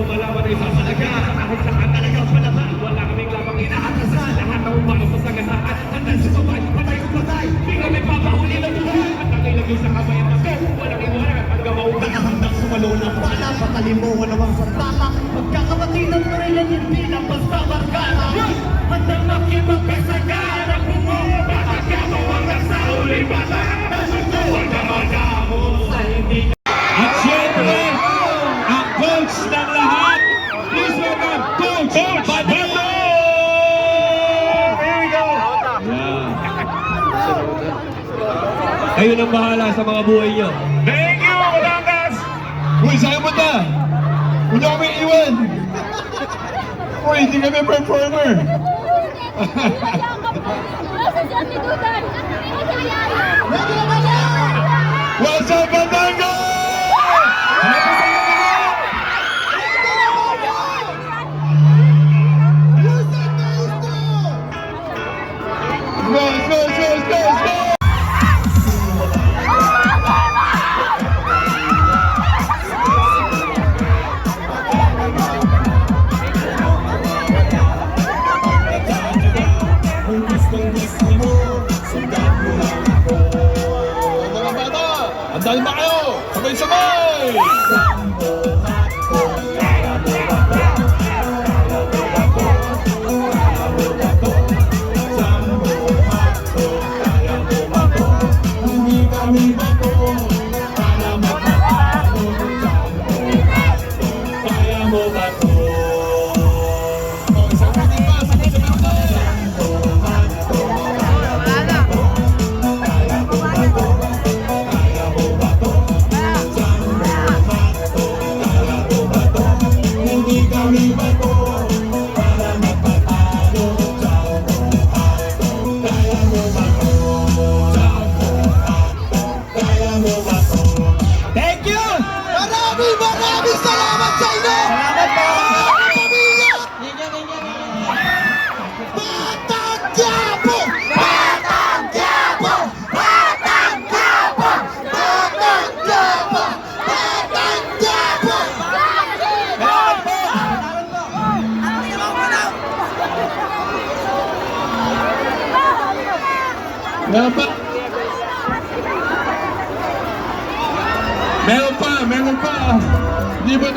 malaman ay sasalaga. Kahit saan talagang palaban, wala kaming lamang inaatasan. Lahat ng umano sa sagasaan, hanggang sa kamay, patay kung patay. Di kami papahuli ng buhay. At ang ilagay sa kamay ang maso, walang iwanan hanggang mautang. Hanggang sumalo ng bala, patalimo, walang sandata. Magkakapatinan mo rin yan hindi lang basta barkada. Handang makipagkasagara ng bungo. Bakit ka mo hanggang sa huli bata? Nasusuwag ka mo sa hindi. At syempre, ang coach ng lahat, please welcome Coach Badalo! Here we go! Kayo nang bahala sa mga buhay nyo. Thank you, Batangas! Uy, saan mo na? Huwag niyo kami iwan! Uy, hindi kami performer! What's up, Batangas? Let's go! Mga bata, andal ba kayo? Sabay-sabay! Thank you! Maraming salamat sa inyo! Salamat po! Pamilya! Batang Quiapo! Batang Quiapo! Batang Quiapo! Batang Quiapo! Batang Quiapo! Salamat po! Dapat meron pa. Hindi pa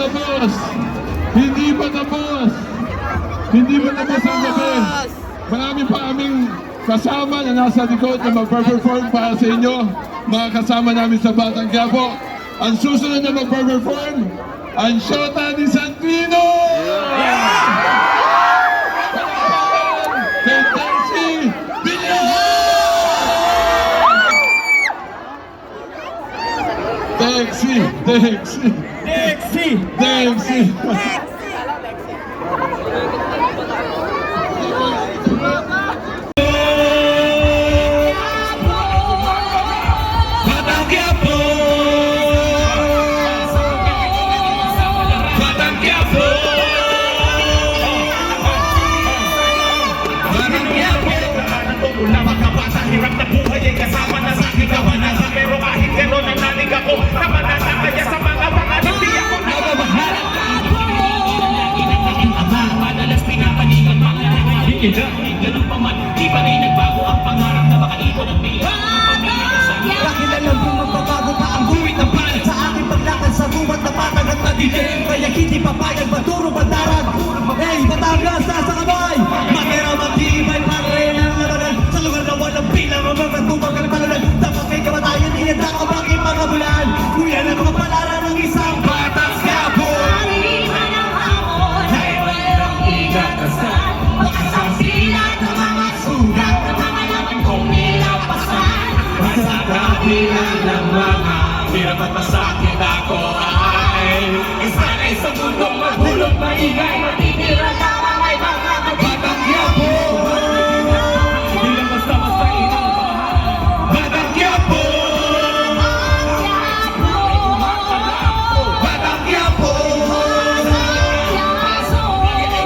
tapos ang gabi. Marami pa aming kasama na nasa likod na mag-perform para sa inyo, mga kasama namin sa Batang Quiapo. Ang susunod na mag-perform, ang Shota ni Santino! Kay Dexy Villar! Dexy! Batang Quiapo! Batang Quiapo! Batang Quiapo! Una makabata, hirap na buhay ay kasama na sa aking kawanasa. Pero kahit gano'n ang nanig ako, namanasa kaya sa mga pangalit, di ako nababahala. Madalas pinapanigan mga nagiging ganun pa man, di pa rin nagbago ang pangarap na makaipon ng pilihan. Kakilala mo magbabago pa ang buwit ng palat sa aking paglakad sa buwan na patag at madilim. Kaya hindi papayag maturo bandaran. Hey, Batangas, nasa kamay! Matira matibay pa rin ang labanan. Sa lugar na walang bilang ang mga tumagal talunan. Dapat may kamatayan, ihanda ko bakit mga bulan. Kuya na mga palara ng isang Batang Quiapo. Palihan ang hamon ay mayroong igatasan. Wakas ang silat ng mga sugat ng mga laman kong nilampasan. Basta kabilang ng mga hirap at masakit ako ay isanay sa mundong maghulog maingay. Matitira lamang ay mga Batang Quiapo! Di lang basta-basta inabahan. Batang Quiapo! Batang Quiapo!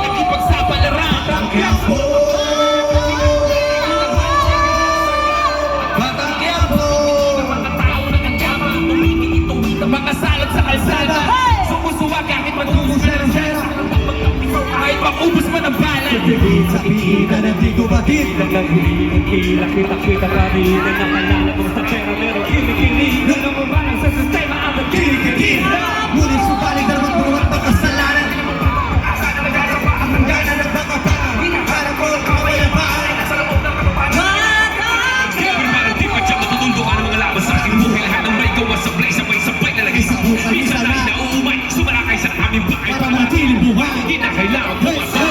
Nakipagsapalaran. Batang Quiapo! Batang Quiapo! Mga tao na nagkama, tumitingin-tuwid ang mga salot sa kalsada. Sumusuwag kahit magtulong zero-zero. Higit sa kita na di ko batid. Ilang naghiling kila, kita-kita kami na nakalala mo sa pera, pero kilikili. Alam mo ba lang sa sistema ang nagkilikili? Ngunit subalit na naman punuan pagkasalanan. Asa na nagkasapa ang hanggan na nagkakapangan. Hinakala ko ang kapayapaan ay nasa loob ng katotohanan. Siyempre parang di pa siya matutulduan ang mga laban sa aking buhay. Lahat ng may gawa sablay, sabay-sabay nalagay sa buhay. Minsan ay nauumay, sumalakay sa aming bahay. Para manatiling buhay. Hindi na kailangan pumasal.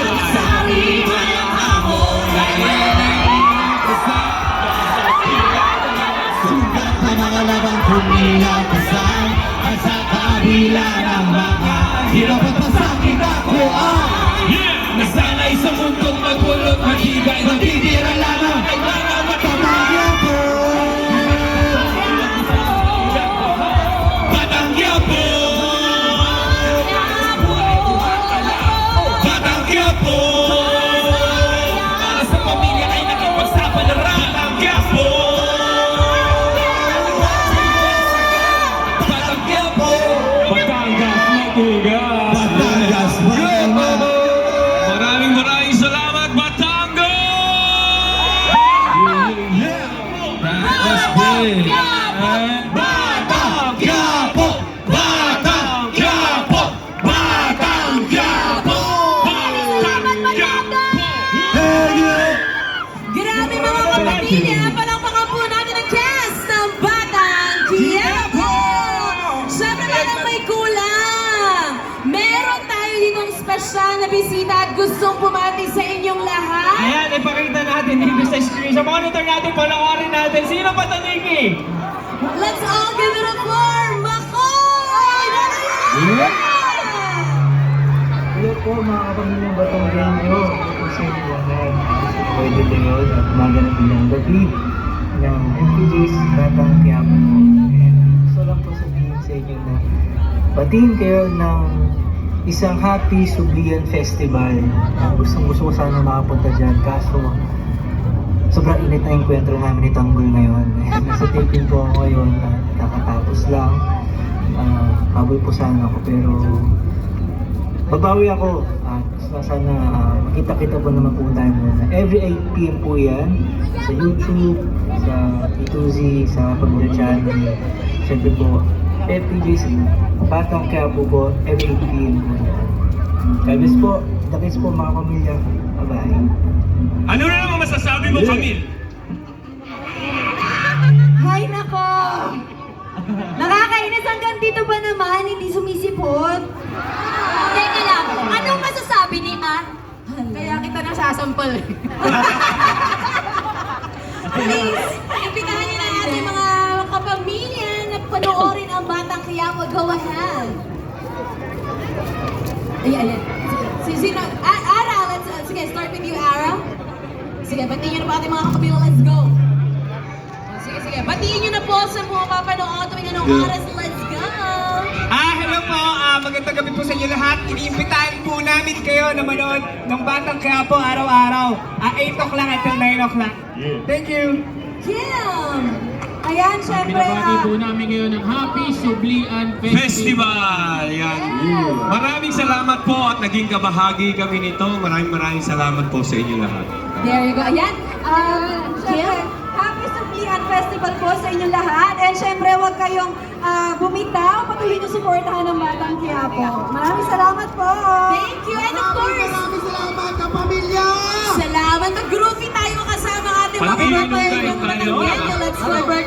Sugat na mga labang kumilapasan at sa kabila ng mga hirap at pasakit ako nasanay sa mundong magulot, matibay, matitira lamang ay mga matamaya po. Batangya po. Batangya po. Para sa pamilya ay nakipagsapalaran. Batangya po. Batangya po. Batangas, Matigas. Batangas, Batangas. Maraming salamat, Batangas! Batang Quiapo! Batang Quiapo! Batang Quiapo! Grabe mga kapamilya, palakpakan po natin ang cast ng Batang Quiapo! Siyempre parang may kulang! Meron tayo ditong special na bisita at gustong pumati sa inyong lahat. Ayan, ipakita natin dito sa screen. Sa monitor natin, panoorin natin. Sino pa to, Nikki? Let's all give it up for Makoy! Hello po mga kapamilyang Batang Genyo. Ito sa inyo lahat. Gusto ko kayo dito yun at maganap ng gabi ng MPJ's Batang Quiapo. And gusto lang po sabihin sa inyo na batiin kayo ng isang Happy Sublian Festival. Gusto ko sana makapunta dyan kaso sobrang init na yung kwentro namin ni Tanggol ngayon. Nasa taping po ako ngayon at kakatapos lang. Habol po sana ako pero babawi ako at sana makita-kita po naman po tayo muna. Every 8 PM po yan sa YouTube, sa T2Z, sa Pagmula Channel. Siyempre po, FPJ's Batang Quiapo po, every 8 PM po yan. Kabis po, dakis po mga pamilya. Bye-bye. Ano na naman masasabi mo, Camille? Hay nako! Nakakainis hanggang dito ba naman, hindi sumisipot? Teka lang, anong masasabi ni Ann? Kaya kita nasasampal. Please, imbitahan niyo na ating mga kapamilya na panoorin ang Batang Quiapo. Go ahead. Ayan. Sino? Ara, sige, start with you, Ara. Sige, batiin niyo na po ating mga kapamilya. Let's go. Sige. Batiin niyo na po sa mga papanood tuwing anong oras. Let's go! Hello po. Magandang gabi po sa inyo lahat. Iniimbitahan po namin kayo na manood ng Batang Quiapo araw-araw. 8 o'clock until 9 o'clock. Thank you. Kim! Ayan, syempre, Binabati po namin ngayon ng Happy Sublian Festival. Yan. Maraming salamat po at naging kabahagi kami nito. Maraming salamat po sa inyo lahat. there you go. Ayan, Siyempre, Kim? Happy Sublian Festival po sa inyong lahat. And syempre, huwag kayong bumitaw. Patuloy niyo suportahan ng Batang Quiapo. Maraming salamat po. Thank you, and of course, salamat kapamilya! salamat. Mag-groovy tayo kasama ating mga Pag-iinom kapatid tayo, ng Batang tayo. Quiapo. Let's celebrate.